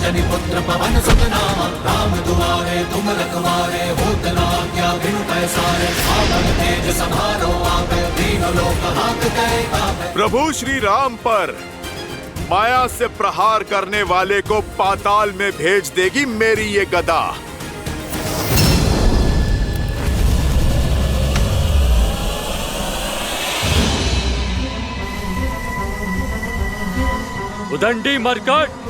अंजनी पुत्र पवन सुत नामा, राम दुआरे तुम रखवारे, होत न आज्ञा बिनु पैसारे, आपन तेज समारो आपे, तीनों लोक हांकते कांपे। प्रभु श्री राम पर माया से प्रहार करने वाले को पाताल में भेज देगी मेरी ये गदा। उदंडी मरकट,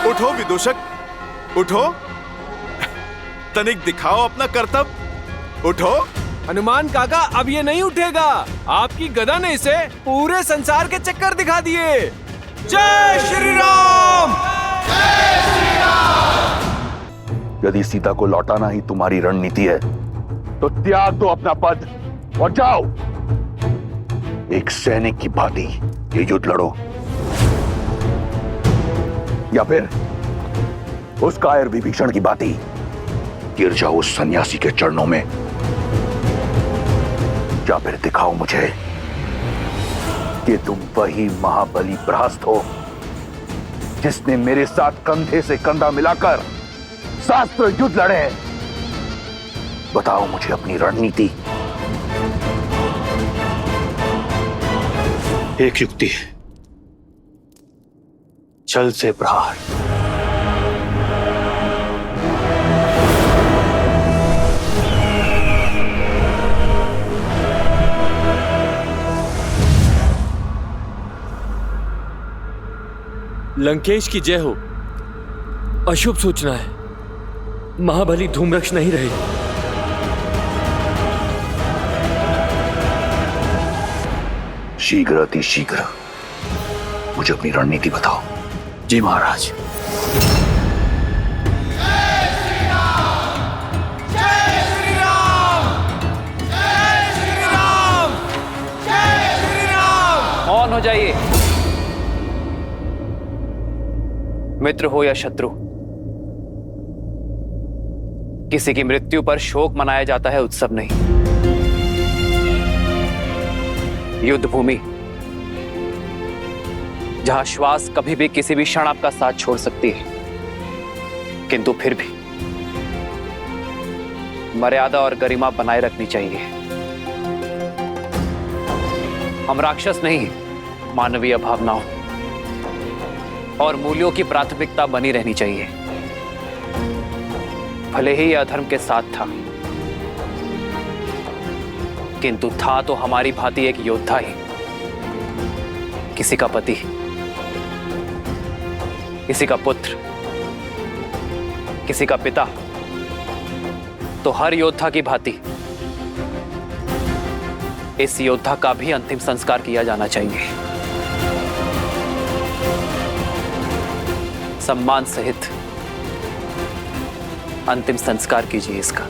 उठो विदूषक, उठो, तनिक दिखाओ अपना करतब, उठो। हनुमान काका अब ये नहीं उठेगा, आपकी गदा ने इसे पूरे संसार के चक्कर दिखा दिए। जय श्री राम। जय श्री राम। यदि सीता को लौटाना ही तुम्हारी रणनीति है तो त्याग दो अपना पद और जाओ, एक सैनिक की भांति ये युद्ध लड़ो, या फिर उस कायर विभीषण की भांति गिर जाओ उस सन्यासी के चरणों में, या फिर दिखाओ मुझे कि तुम वही महाबली प्रहस्त हो जिसने मेरे साथ कंधे से कंधा मिलाकर शास्त्र युद्ध लड़े। बताओ मुझे अपनी रणनीति। एक युक्ति है, छल से प्रहार। लंकेश की जय हो। अशुभ सूचना है, महाबली धूम्रक्ष नहीं रहे। शीघ्र अति शीघ्र मुझे अपनी रणनीति बताओ। जी महाराज। जय श्री राम। जय श्री राम। जय श्री राम। जय श्री राम। मौन हो जाइए। मित्र हो या शत्रु, किसी की मृत्यु पर शोक मनाया जाता है, उत्सव नहीं। युद्ध भूमि जहां श्वास कभी भी किसी भी क्षण आपका साथ छोड़ सकती है, किंतु फिर भी मर्यादा और गरिमा बनाए रखनी चाहिए। हम राक्षस नहीं, मानवीय भावनाओं और मूल्यों की प्राथमिकता बनी रहनी चाहिए। भले ही यह अधर्म के साथ था, किंतु था तो हमारी भांति एक योद्धा ही, किसी का पति, किसी का पुत्र, किसी का पिता। तो हर योद्धा की भांति इस योद्धा का भी अंतिम संस्कार किया जाना चाहिए। सम्मान सहित अंतिम संस्कार कीजिए इसका।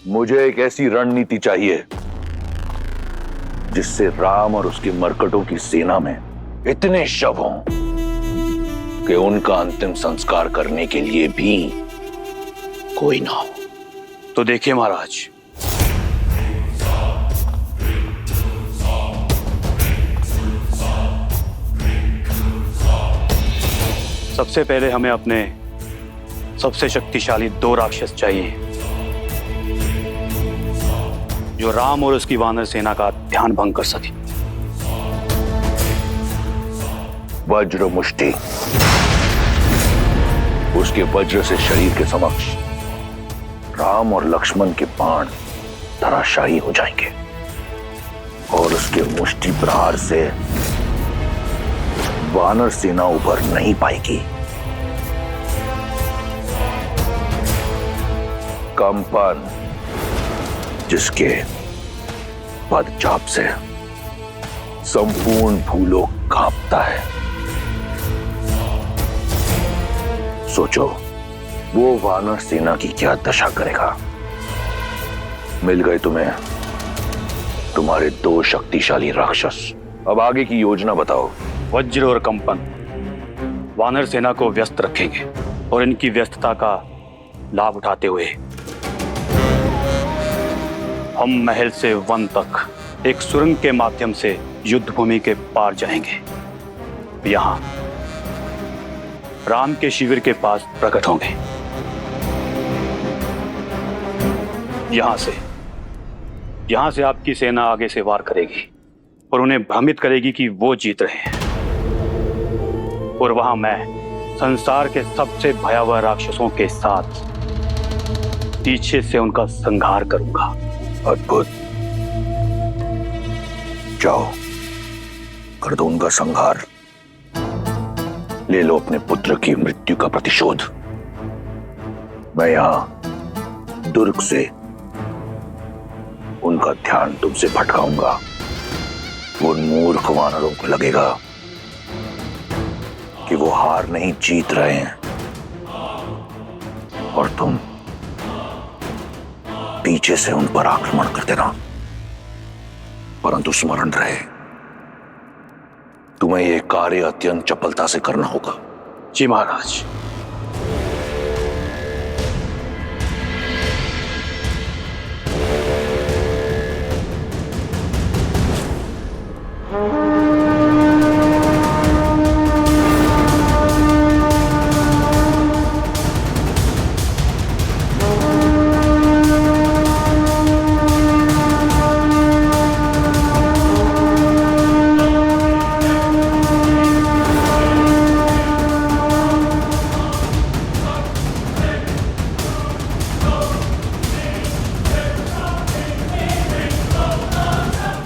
मुझे एक ऐसी रणनीति चाहिए जिससे राम और उसके मरकटों की सेना में इतने शव हों कि उनका अंतिम संस्कार करने के लिए भी कोई ना हो। तो देखिए महाराज, सबसे पहले हमें अपने सबसे शक्तिशाली 2 राक्षस चाहिए जो राम और उसकी वानर सेना का ध्यान भंग कर सके। वज्र मुष्टि, उसके वज्र से शरीर के समक्ष राम और लक्ष्मण के बाण धराशायी हो जाएंगे। और उसके मुष्टि प्रहार से वानर सेना उभर नहीं पाएगी। कंपन जिसके पदचाप से संपूर्ण भूलोक कांपता है। सोचो वो वानर सेना की क्या दशा करेगा। मिल गए तुम्हें तुम्हारे 2 शक्तिशाली राक्षस। अब आगे की योजना बताओ। वज्र और कंपन वानर सेना को व्यस्त रखेंगे और इनकी व्यस्तता का लाभ उठाते हुए हम महल से वन तक एक सुरंग के माध्यम से युद्ध भूमि के पार जाएंगे। यहां राम के शिविर के पास प्रकट होंगे। यहां से आपकी सेना आगे से वार करेगी और उन्हें भ्रमित करेगी कि वो जीत रहे हैं। और वहां मैं संसार के सबसे भयावह राक्षसों के साथ पीछे से उनका संहार करूंगा। अद्भुत। जाओ कर दो उनका संहार। ले लो अपने पुत्र की मृत्यु का प्रतिशोध। मैं यहां दुर्ग से उनका ध्यान तुमसे भटकाऊंगा। उन मूर्ख वानरों को लगेगा कि वो हार नहीं जीत रहे हैं और तुम पीछे से उन पर आक्रमण कर देना। परंतु स्मरण रहे तुम्हें यह कार्य अत्यंत चपलता से करना होगा। जी महाराज।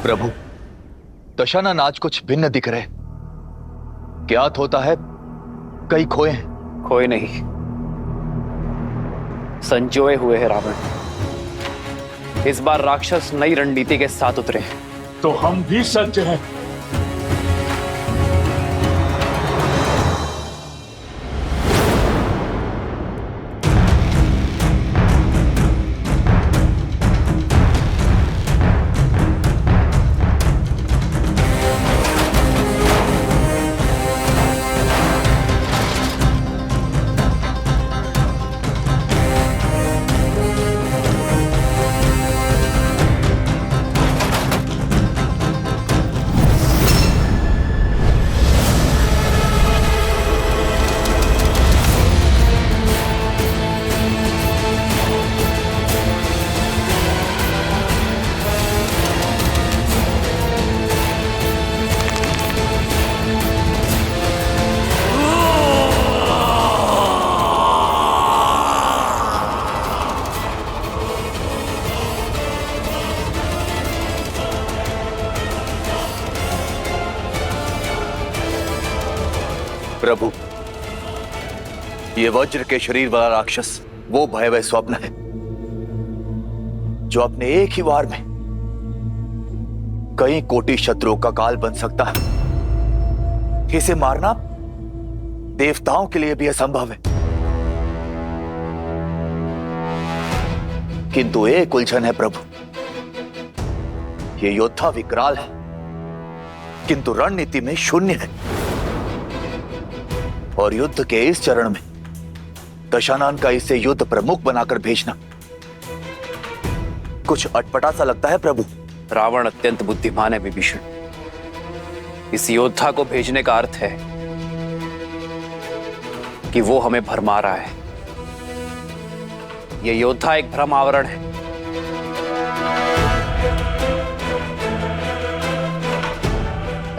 प्रभु, दशानन आज कुछ भिन्न दिख रहे। ज्ञात होता है कई खोए हैं। खोए नहीं, संजोए हुए हैं रावण। इस बार राक्षस नई रणनीति के साथ उतरे हैं। तो हम भी सज्ज हैं। प्रभु, ये वज्र के शरीर वाला राक्षस वो भयावह स्वप्न है जो अपने एक ही वार में कई कोटि शत्रुओं का काल बन सकता है। इसे मारना देवताओं के लिए भी असंभव है। किंतु एक उलझन है प्रभु, ये योद्धा विकराल है किंतु रणनीति में शून्य है। और युद्ध के इस चरण में दशानन का इसे युद्ध प्रमुख बनाकर भेजना कुछ अटपटा सा लगता है प्रभु। रावण अत्यंत बुद्धिमान है विभीषण। इस योद्धा को भेजने का अर्थ है कि वो हमें भरमा रहा है। यह योद्धा एक भ्रम आवरण है।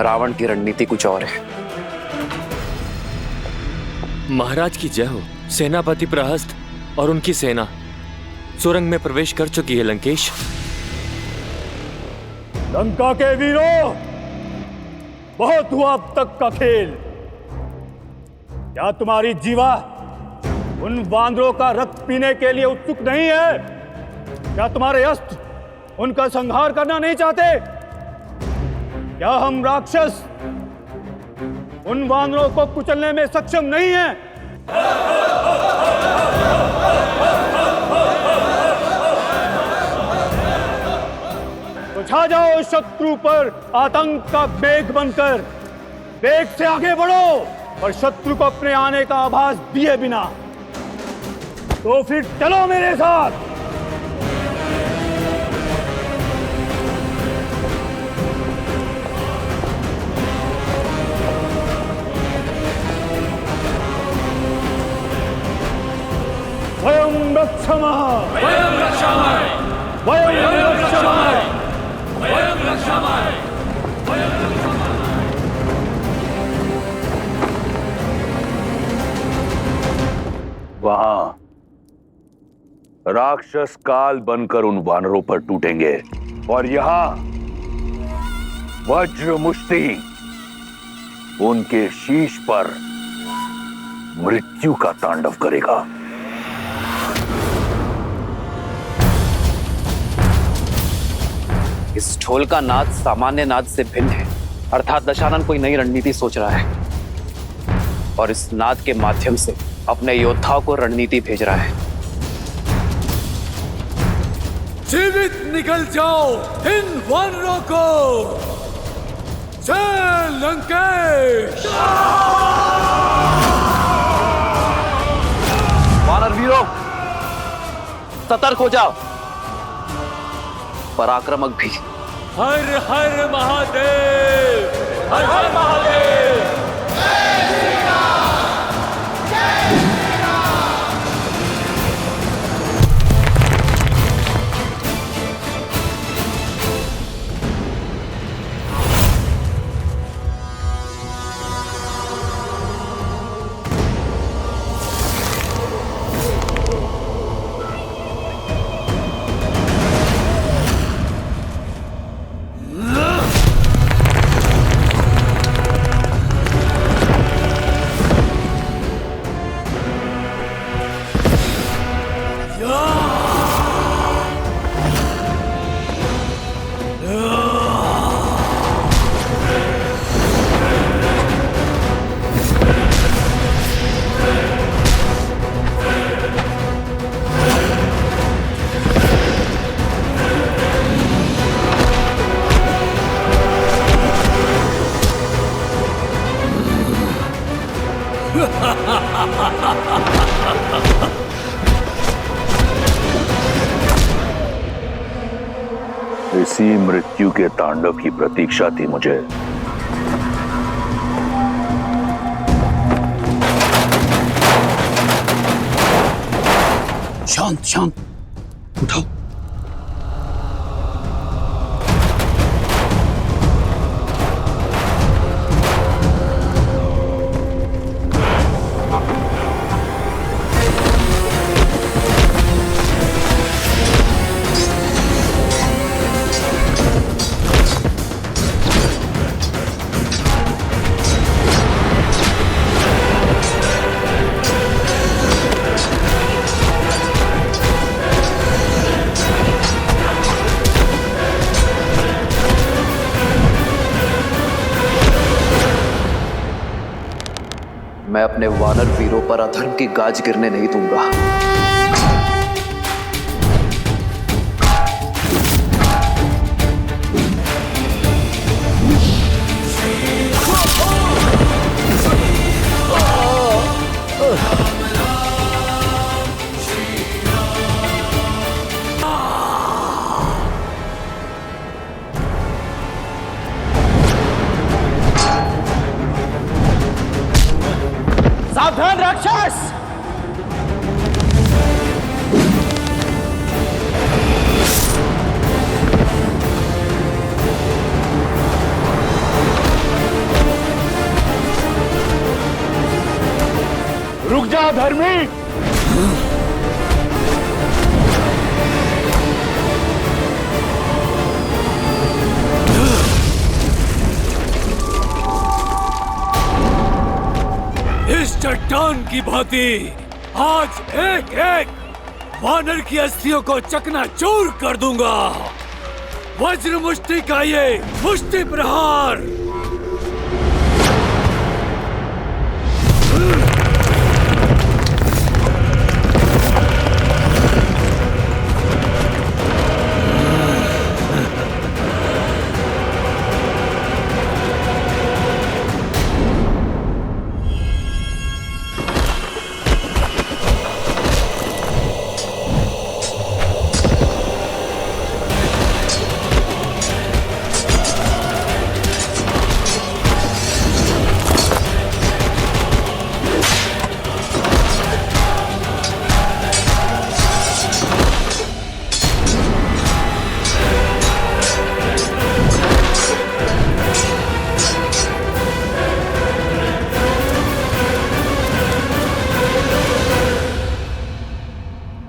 रावण की रणनीति कुछ और है। महाराज की जय हो। सेनापति प्रहस्त और उनकी सेना सुरंग में प्रवेश कर चुकी है लंकेश। लंका के वीरों, बहुत हुआ अब तक का खेल। क्या तुम्हारी जीवा उन वानरों का रक्त पीने के लिए उत्सुक नहीं है? क्या तुम्हारे अस्त्र उनका संहार करना नहीं चाहते? क्या हम राक्षस उन वानरों को कुचलने में सक्षम नहीं हैं? तो छा जाओ शत्रु पर आतंक का मेघ बनकर, वेग से आगे बढ़ो और शत्रु को अपने आने का आभास दिए बिना। तो फिर चलो मेरे साथ। वयं रक्षामः, वयं रक्षामः, वयं रक्षामः, वयं रक्षामः, वयं रक्षामः। वहां राक्षस काल बनकर उन वानरों पर टूटेंगे और यहां वज्र मुष्टि उनके शीश पर मृत्यु का तांडव करेगा। इस ढोल का नाद सामान्य नाद से भिन्न है, अर्थात दशानन कोई नई रणनीति सोच रहा है और इस नाद के माध्यम से अपने योद्धाओं को रणनीति भेज रहा है। जीवित निकल जाओ इन वानरों को। जय लंकेश। वानर वीरों, सतर्क हो जाओ, पराक्रमक भी। हर हर महादेव, हर हर महादेव। इसी मृत्यु के तांडव की प्रतीक्षा थी मुझे। शांत शांत, उठाओ। मैं अपने वानर वीरों पर अधर्म की गाज गिरने नहीं दूंगा। सावधान राक्षस! रुक जा धर्मी। चट्टान की भांति आज एक एक वानर की अस्थियों को चकनाचूर कर दूंगा। वज्र मुष्टि का ये मुष्टि प्रहार।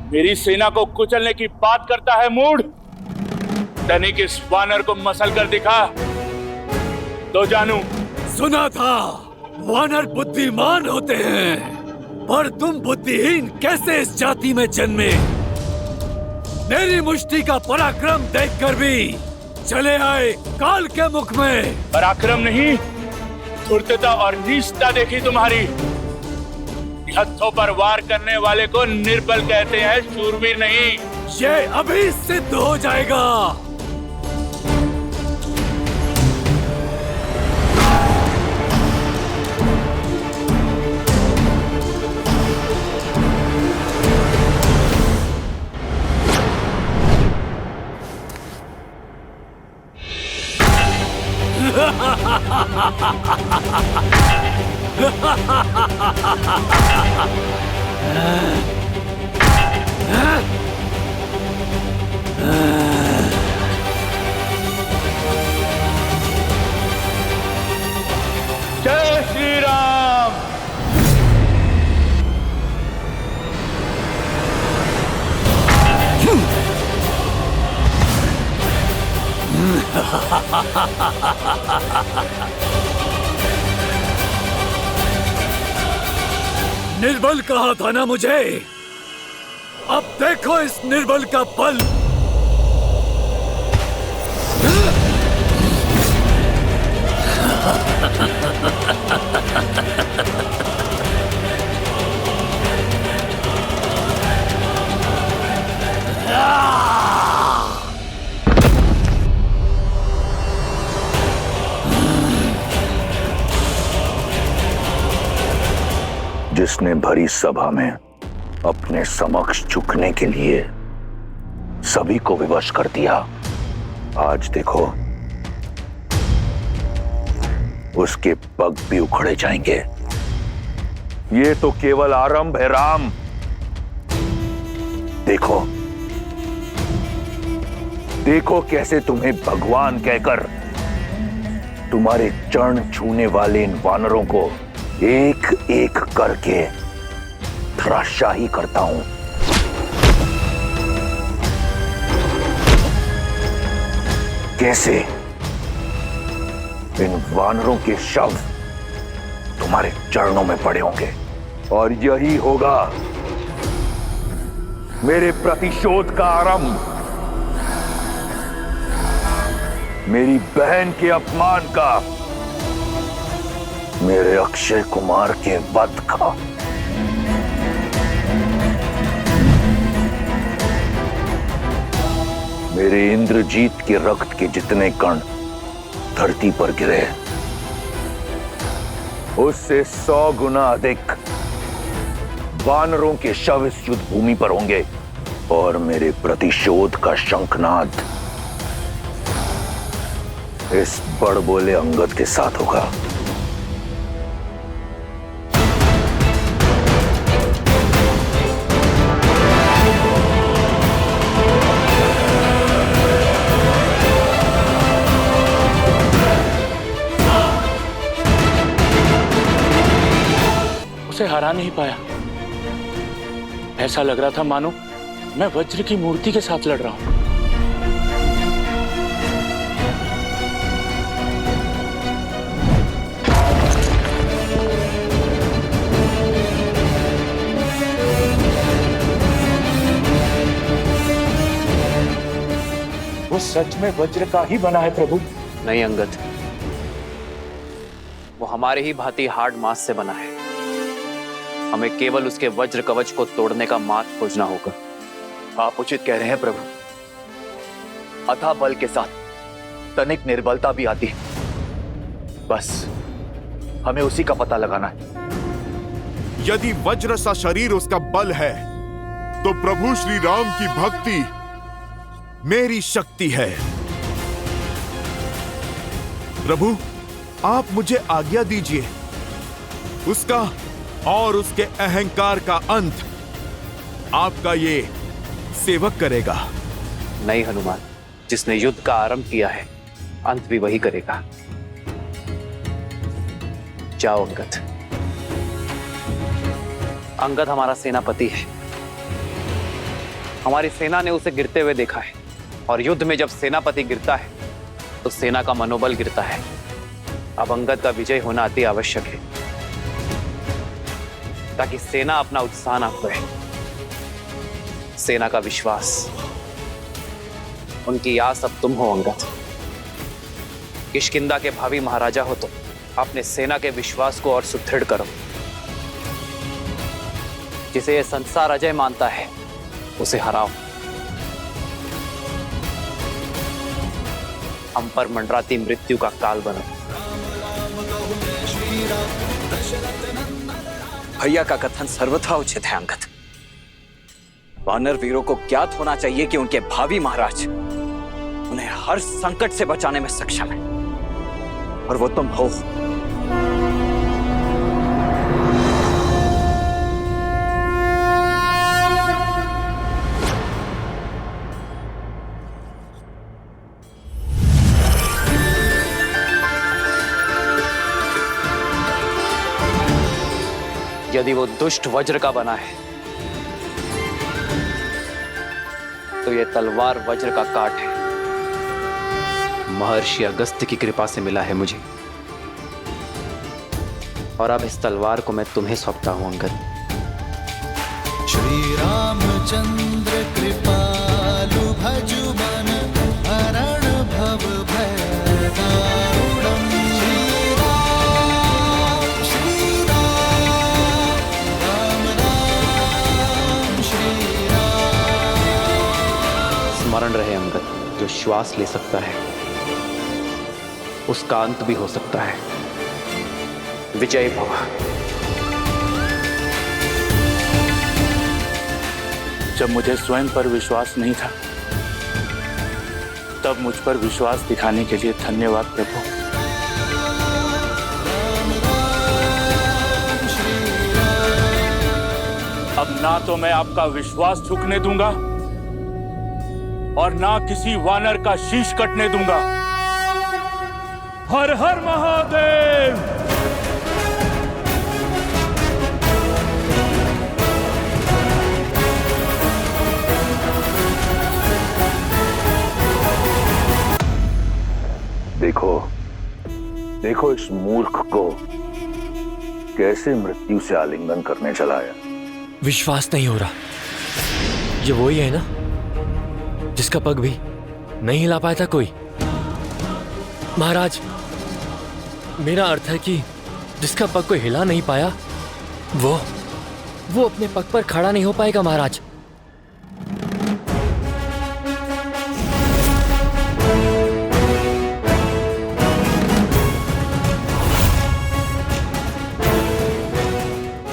मेरी सेना को कुचलने की बात करता है मूढ़। तनिक इस वानर को मसल कर दिखा तो जानू। सुना था वानर बुद्धिमान होते हैं, पर तुम बुद्धिहीन कैसे इस जाति में जन्मे? मेरी मुष्टि का पराक्रम देखकर भी चले आए काल के मुख में। पराक्रम नहीं, धूर्तता और नीचता देखी तुम्हारी। हथों पर वार करने वाले को निर्बल कहते हैं, शूरवीर नहीं। ये अभी सिद्ध हो जाएगा। जय श्री राम। निर्बल कहा था ना मुझे? अब देखो इस निर्बल का बल। जिसने भरी सभा में अपने समक्ष झुकने के लिए सभी को विवश कर दिया, आज देखो उसके पग भी उखड़े जाएंगे। ये तो केवल आरंभ है राम। देखो देखो कैसे तुम्हें भगवान कहकर तुम्हारे चरण छूने वाले इन वानरों को एक एक करके धराशाही करता हूं। कैसे इन वानरों के शव तुम्हारे चरणों में पड़े होंगे, और यही होगा मेरे प्रतिशोध का आरंभ, मेरी बहन के अपमान का, मेरे अक्षय कुमार के वध का। मेरे इंद्रजीत के रक्त के जितने कण धरती पर गिरे, उससे 100 गुना अधिक वानरों के शव इस युद्ध भूमि पर होंगे, और मेरे प्रतिशोध का शंखनाद इस बड़बोले अंगद के साथ होगा। उसे हरा नहीं पाया। ऐसा लग रहा था मानो मैं वज्र की मूर्ति के साथ लड़ रहा हूं। सच में वज्र का ही बना है प्रभु? नहीं अंगद, वो हमारे ही भांति हार्ड मास से बना है। हमें केवल उसके वज्र कवच को तोड़ने का मार्ग खोजना होगा। आप उचित कह रहे हैं प्रभु। अथाह बल के साथ तनिक निर्बलता भी आती है, बस हमें उसी का पता लगाना है। यदि वज्र सा शरीर उसका बल है, तो प्रभु श्री राम की भक्ति मेरी शक्ति है। प्रभु, आप मुझे आज्ञा दीजिए। उसका और उसके अहंकार का अंत आपका ये सेवक करेगा। नहीं हनुमान, जिसने युद्ध का आरंभ किया है, अंत भी वही करेगा। जाओ अंगद। अंगद हमारा सेनापति है। हमारी सेना ने उसे गिरते हुए देखा है, और युद्ध में जब सेनापति गिरता है तो सेना का मनोबल गिरता है। अब अंगद का विजय होना अति आवश्यक है, ताकि सेना अपना उत्साह ना खोए। सेना का विश्वास, उनकी आस अब तुम हो अंगद। किष्किंधा के भावी महाराजा हो तो अपने सेना के विश्वास को और सुदृढ़ करो। जिसे यह संसार अजय मानता है, उसे हराओ। हम पर मंडराती मृत्यु का काल बनो। भैया का कथन सर्वथा उचित है अंगद। वानर वीरों को ज्ञात होना चाहिए कि उनके भावी महाराज उन्हें हर संकट से बचाने में सक्षम है, और वो तुम हो। यदि वो दुष्ट वज्र का बना है, तो ये तलवार वज्र का काट है। महर्षि अगस्त्य की कृपा से मिला है मुझे, और अब इस तलवार को मैं तुम्हें सौंपता हूं अंगद। श्री रामचंद्र कृपालु भजु मन हरण भव भय दारुणम्। श्री राम, राम राम, श्री राम। स्मरण रहे अंगद, जो श्वास ले सकता है उसका अंत भी हो सकता है। विजय भव। जब मुझे स्वयं पर विश्वास नहीं था, तब मुझ पर विश्वास दिखाने के लिए धन्यवाद प्रभु। अब ना तो मैं आपका विश्वास झुकने दूंगा, और ना किसी वानर का शीश कटने दूंगा। हर हर महादेव। देखो, देखो इस मूर्ख को कैसे मृत्यु से आलिंगन करने चलाया। विश्वास नहीं हो रहा। ये वही है ना जिसका पग भी नहीं हिला पाया था कोई? महाराज, मेरा अर्थ है कि जिसका पग कोई हिला नहीं पाया, वो अपने पग पर खड़ा नहीं हो पाएगा महाराज।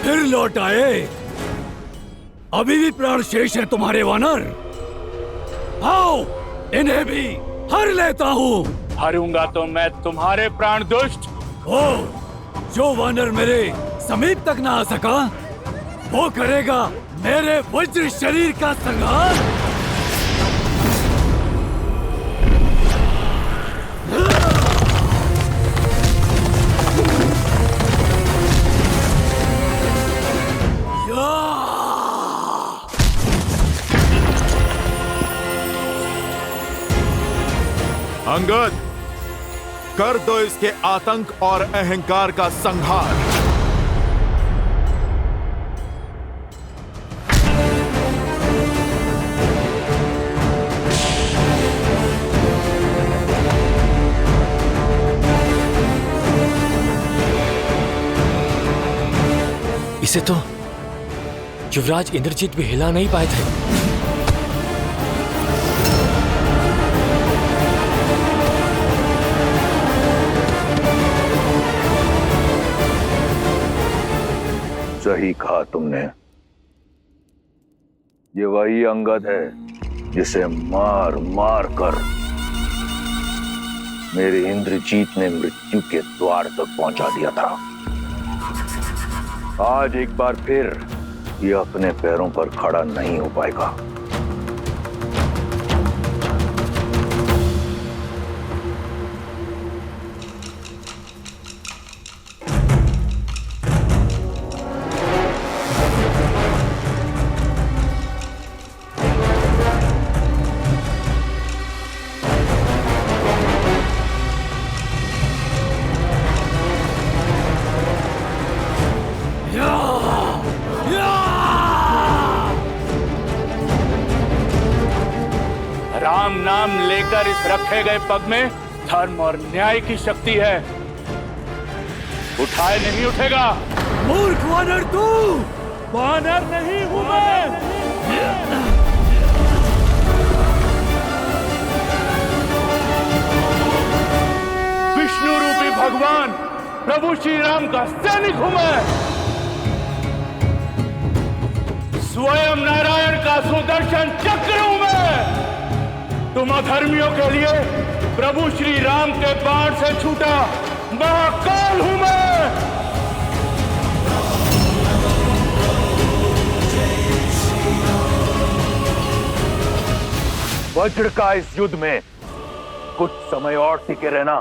फिर लौट आए। अभी भी प्राण शेष है तुम्हारे वानर। आओ, इन्हें भी हर लेता हूँ। हारूंगा तो मैं तुम्हारे प्राण दुष्ट। ओ, जो वानर मेरे समीप तक ना आ सका, वो करेगा मेरे वज्र शरीर का संहार। अंगद, कर दो इसके आतंक और अहंकार का संहार। इसे तो युवराज इंद्रजीत भी हिला नहीं पाए थे। सही कहा तुमने। ये वही अंगद है जिसे मार मार कर मेरे इंद्रजीत ने मृत्यु के द्वार तक पहुंचा दिया था। आज एक बार फिर ये अपने पैरों पर खड़ा नहीं हो पाएगा। राम नाम लेकर इस रखे गए पग में धर्म और न्याय की शक्ति है। उठाए नहीं उठेगा। मूर्ख वानर तू! वानर नहीं हूं मैं। विष्णु रूपी भगवान प्रभु श्री राम का सैनिक हूं मैं। स्वयं नारायण का सुदर्शन चक्र हूं मैं। तुम अधर्मियों के लिए प्रभु श्री राम के बाण से छूटा महाकाल हूं मैं। वज्र का इस युद्ध में कुछ समय और टिके रहना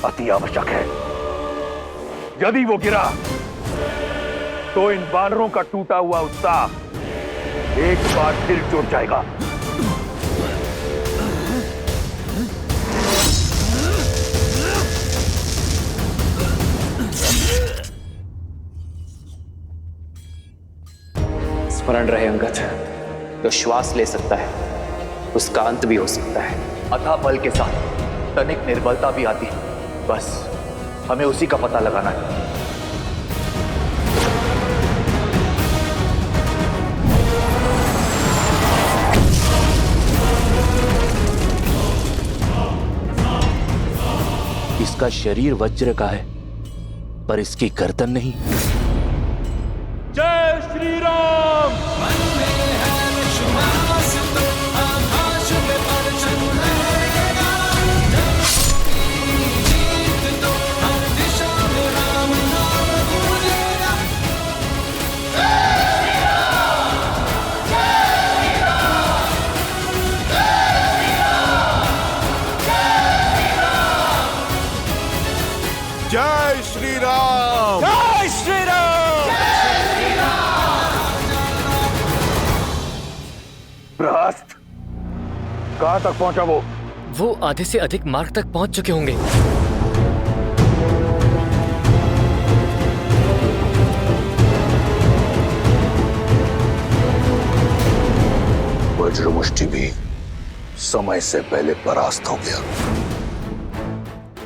अति आवश्यक है। यदि वो गिरा तो इन वानरों का टूटा हुआ उत्साह एक बार फिर जुट जाएगा। स्मरण रहे अंगद, जो श्वास ले सकता है उसका अंत भी हो सकता है। अथाह बल के साथ तनिक निर्बलता भी आती, बस हमें उसी का पता लगाना है। इसका शरीर वज्र का है पर इसकी गर्दन नहीं। जय श्री राम। जय श्री राम। जय श्री राम। बृहस्पति, कहां तक पहुंचा वो आधे से अधिक मार्ग तक पहुंच चुके होंगे। वज्रमुष्टि भी समय से पहले परास्त हो गया,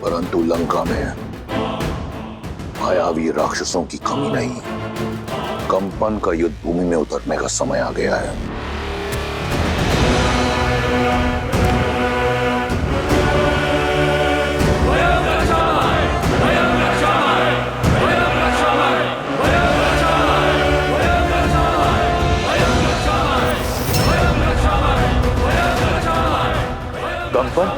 परंतु लंका में मायावी राक्षसों की कमी नहीं। कंपन का युद्ध भूमि में उतरने का समय आ गया है। कंपन,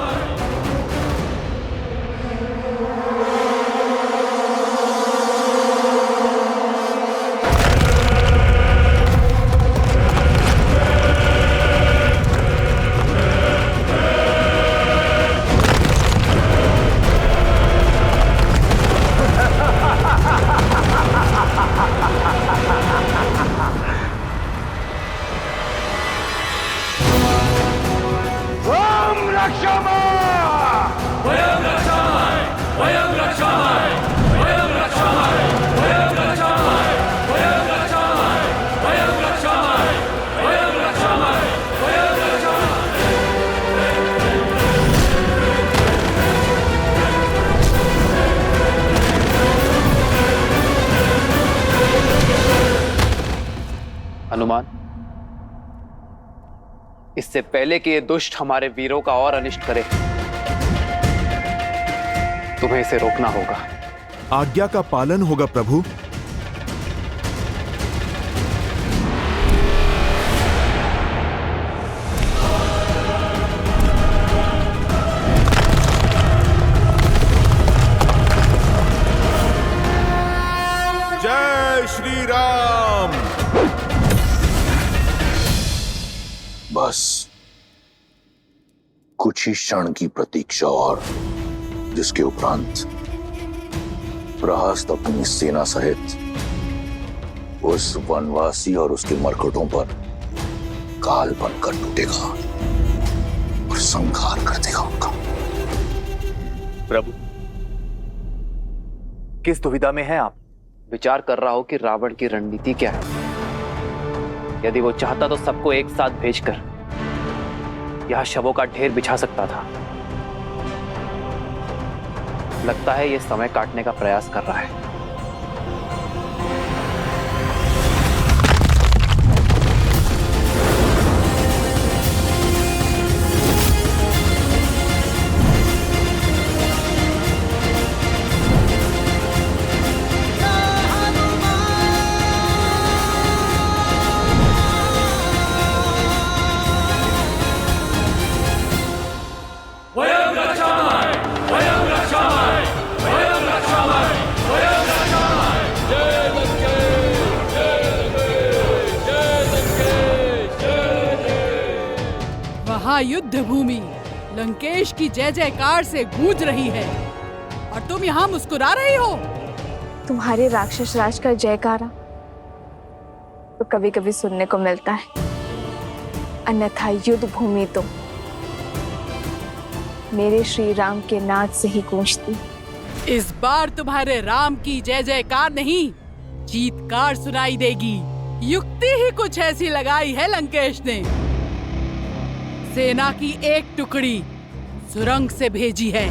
इससे पहले कि ये दुष्ट हमारे वीरों का और अनिष्ट करे, तुम्हें इसे रोकना होगा। आज्ञा का पालन होगा प्रभु। जय श्री राम। बस कुछ ही क्षण की प्रतीक्षा और, जिसके उपरांत प्रहस्त अपनी सेना सहित उस वनवासी और उसके मरकटों पर काल बनकर टूटेगा और संहार कर देगा उनका। प्रभु, किस दुविधा में हैं आप? विचार कर रहा हूं कि रावण की रणनीति क्या है। यदि वो चाहता तो सबको एक साथ भेजकर यहां शवों का ढेर बिछा सकता था। लगता है ये समय काटने का प्रयास कर रहा है। युद्ध भूमि लंकेश की जय जयकार से गूंज रही है और तुम यहाँ मुस्कुरा रही हो। तुम्हारे राक्षस राज का जयकारा तो कभी कभी सुनने को मिलता है, अन्यथा युद्ध भूमि तो मेरे श्री राम के नाद से ही गूंजती। इस बार तुम्हारे राम की जय जयकार नहीं, चीत्कार सुनाई देगी। युक्ति ही कुछ ऐसी लगाई है लंकेश ने। सेना की एक टुकड़ी सुरंग से भेजी है।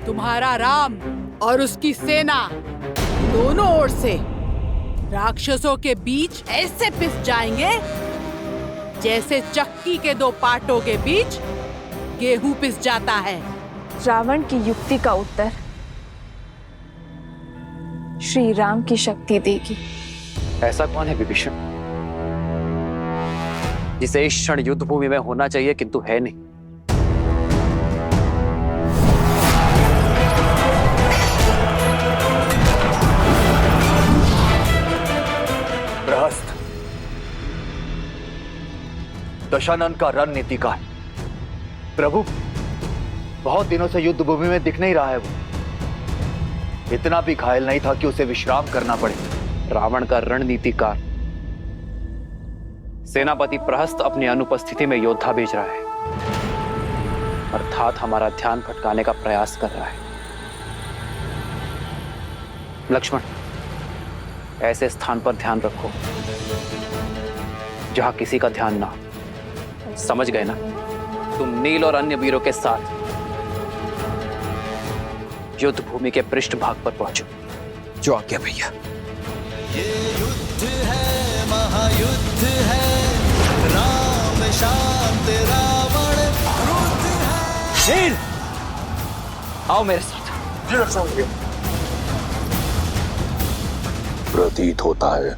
तुम्हारा राम और उसकी सेना दोनों ओर से राक्षसों के बीच ऐसे पिस जाएंगे जैसे चक्की के दो पाटों के बीच गेहूं पिस जाता है। रावण की युक्ति का उत्तर श्री राम की शक्ति देगी। ऐसा कौन है विभीषण जिसे इस क्षण युद्ध भूमि में होना चाहिए किंतु है नहीं? प्रहस्त दशानन का रणनीतिकार। प्रभु, बहुत दिनों से युद्ध भूमि में दिख नहीं रहा है। वो इतना भी घायल नहीं था कि उसे विश्राम करना पड़े। रावण का रणनीतिकार सेनापति प्रहस्त अपनी अनुपस्थिति में योद्धा भेज रहा है, अर्थात हमारा ध्यान भटकाने का प्रयास कर रहा है। लक्ष्मण, ऐसे स्थान पर ध्यान रखो जहां किसी का ध्यान ना। समझ गए ना? तुम नील और अन्य वीरों के साथ युद्ध भूमि के पृष्ठभाग पर पहुंचो। जो आज्ञा भैया। ये युद्ध है, महायुद्ध है, राम शांत रावण क्रुद्ध है। शील, आओ मेरे साथ। प्रतीत होता है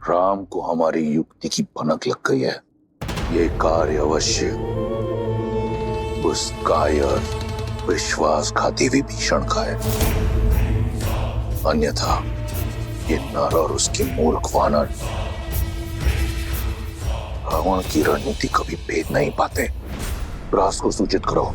राम को हमारी युक्ति की भनक लग गई है। ये कार्य अवश्य उस कायर विश्वासघाती विभीषण का है, अन्यथा ये नर और उसके मूर्ख वानर रावण की रणनीति कभी भेद नहीं पाते। प्रहस्त को सूचित करो।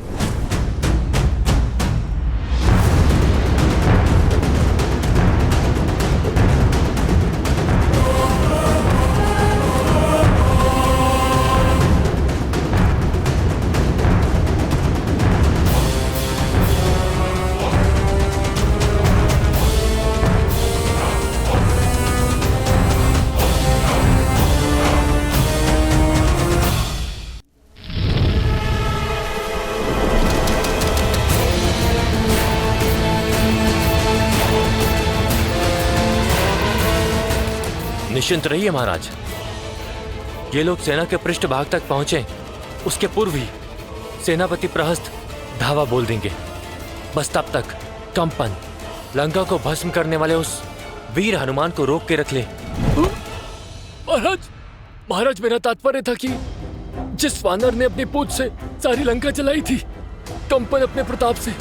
निश्चिंत रहिए महाराज, ये लोग सेना के पृष्ठभाग तक पहुंचे उसके पूर्व ही सेनापति प्रहस्त धावा बोल देंगे। बस तब तक कंपन लंका को भस्म करने वाले उस वीर हनुमान को रोक के रख ले। महाराज मेरा तात्पर्य था कि जिस वानर ने अपनी पूंछ से सारी लंका जलाई थी, कंपन अपने प्रताप से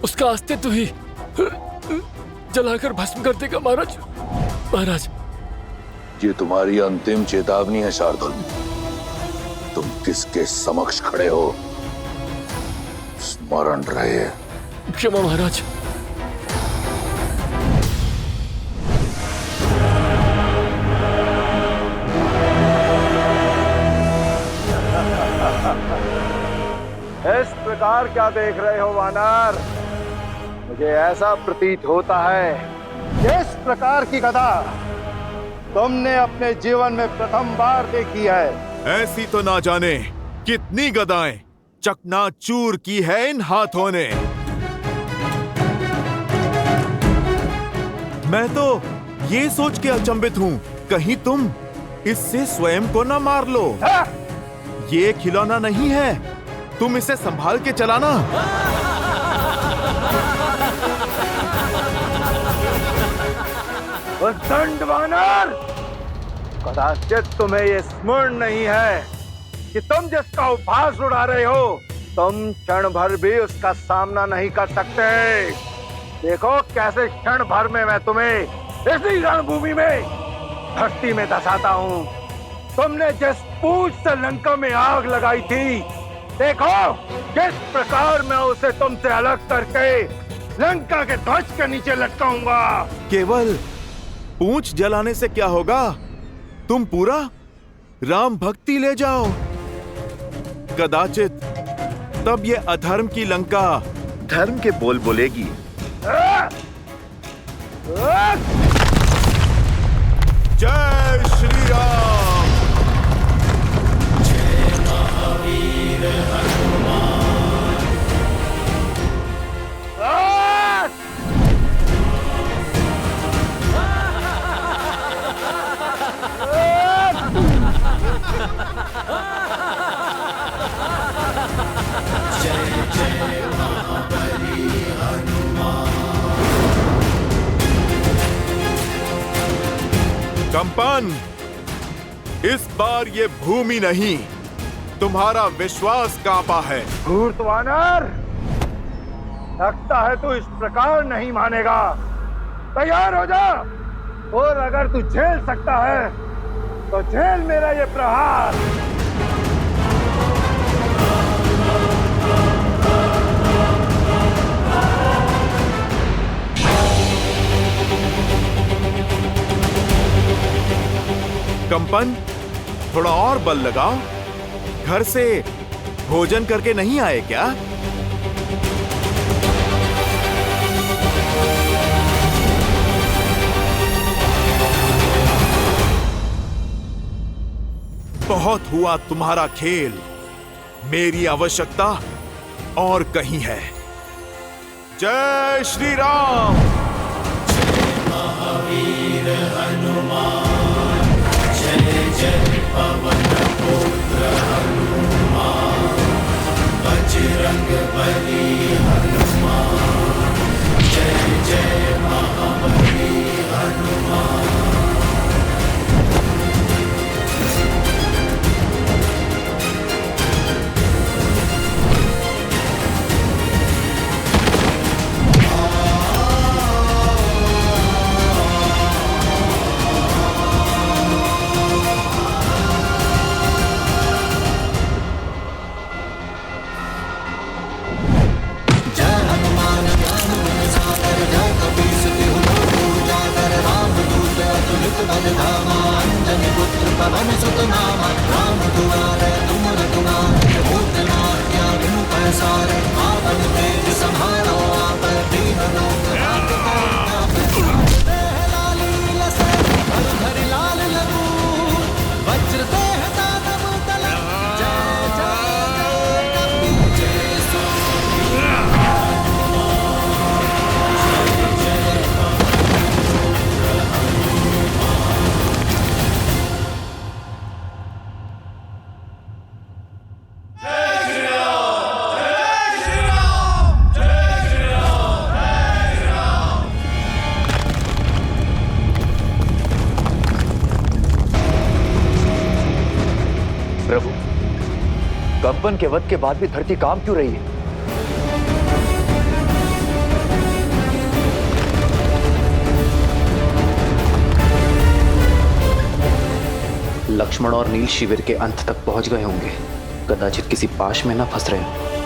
उसका अस्तित्व ही जलाकर भस्म कर देगा। महाराज ये तुम्हारी अंतिम चेतावनी है शार्दुल। तुम किसके समक्ष खड़े हो स्मरण रहे। क्षमा महाराज। इस प्रकार क्या देख रहे हो वानर? मुझे ऐसा प्रतीत होता है कि इस प्रकार की गदा तुमने अपने जीवन में प्रथम बार देखी है। ऐसी तो ना जाने कितनी गदाएं चकनाचूर की है इन हाथों ने। मैं तो ये सोच के अचंभित हूँ, कहीं तुम इससे स्वयं को ना मार लो। ये खिलौना नहीं है, तुम इसे संभाल के चलाना। दंड वानर, कदाचित तुम्हें ये स्मरण नहीं है कि तुम जिसका उपहास उड़ा रहे हो, तुम क्षण भर भी उसका सामना नहीं कर सकते। देखो कैसे क्षण भर में मैं तुम्हें इसी रणभूमि में धरती में धसाता हूँ। तुमने जिस पूंछ से लंका में आग लगाई थी, देखो किस प्रकार मैं उसे तुमसे अलग करके लंका के ध्वज के नीचे लटकाऊंगा। केवल पूंछ जलाने से क्या होगा? तुम पूरा राम भक्ति ले जाओ। कदाचित तब ये अधर्म की लंका धर्म के बोल बोलेगी। जय श्री राम। जय महावीर हनुमान। जय जय महाबली हनुमान। कंपन, इस बार ये भूमि नहीं, तुम्हारा विश्वास कांपा है। धूर्त वानर, लगता है तू इस प्रकार नहीं मानेगा। तैयार हो जा, और अगर तू झेल सकता है तो झेल मेरा ये प्रहार। कंपन, थोड़ा और बल लगाओ। घर से भोजन करके नहीं आए क्या? बहुत हुआ तुम्हारा खेल, मेरी आवश्यकता और कहीं है। जय श्री राम। जय महावीर हनुमान। जय जय पवन पुत्र हनुमान। बजरंग बली हनुमान। जय जय महाबली हनुमान। रावण के वध के बाद भी धरती काम क्यों रही है? लक्ष्मण और नील शिविर के अंत तक पहुंच गए होंगे, कदाचित किसी पाश में ना फंस रहे हों।